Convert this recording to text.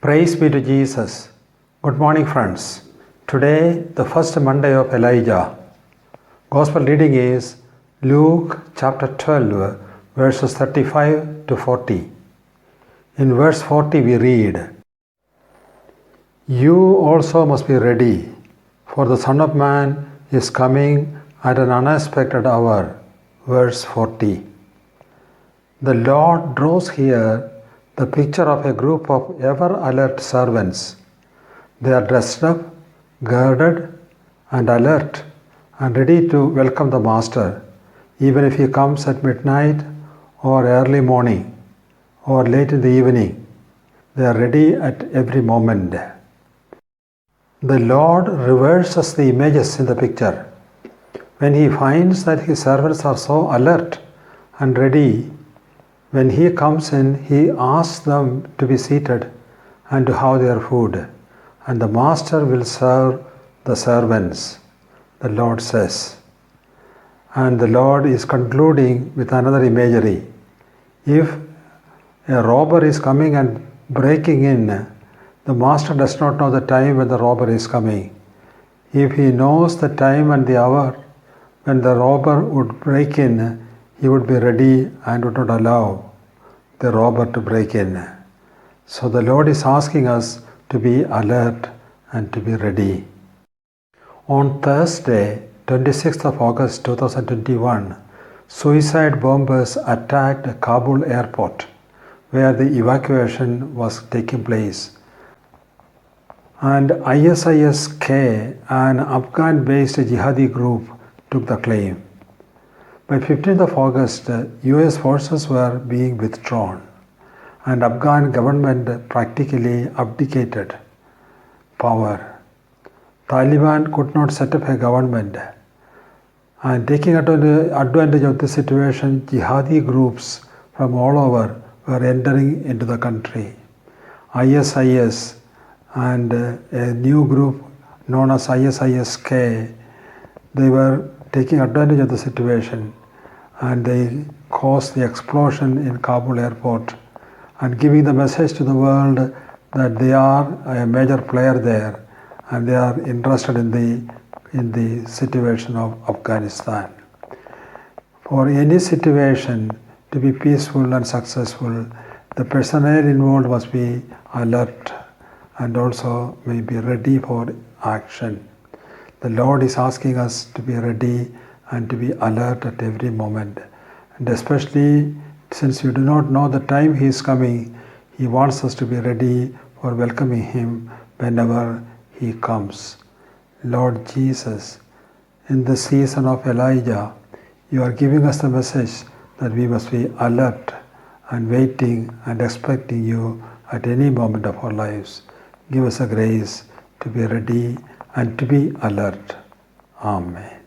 Praise be to Jesus. Good morning, friends. Today, the first Monday of Elijah. Gospel reading is Luke chapter 12, verses 35 to 40. In verse 40, we read, "You also must be ready, for the Son of Man is coming at an unexpected hour." Verse 40. The Lord draws here the picture of a group of ever alert servants. They are dressed up, girded, and alert, and ready to welcome the Master, even if he comes at midnight or early morning or late in the evening. They are ready at every moment. The Lord reverses the images in the picture. When he finds that his servants are so alert and ready, when he comes in, he asks them to be seated and to have their food, and the Master will serve the servants, the Lord says. And the Lord is concluding with another imagery. If a robber is coming and breaking in, the Master does not know the time when the robber is coming. If he knows the time and the hour when the robber would break in, he would be ready and would not allow the robber to break in. So the Lord is asking us to be alert and to be ready. On Thursday, 26th of August 2021, suicide bombers attacked Kabul airport, where the evacuation was taking place. And ISIS-K, an Afghan-based jihadi group, took the claim. By 15th of August, US forces were being withdrawn, and Afghan government practically abdicated power. Taliban could not set up a government, and taking advantage of this situation, jihadi groups from all over were entering into the country. ISIS and a new group known as ISIS-K, they were taking advantage of the situation, and they caused the explosion in Kabul airport and giving the message to the world that they are a major player there and they are interested in the situation of Afghanistan. For any situation to be peaceful and successful, the personnel involved must be alert and also may be ready for action. The Lord is asking us to be ready and to be alert at every moment. And especially since we do not know the time He is coming, He wants us to be ready for welcoming Him whenever He comes. Lord Jesus, in the season of Elijah, You are giving us the message that we must be alert and waiting and expecting You at any moment of our lives. Give us a grace to be ready and to be alert. Amen.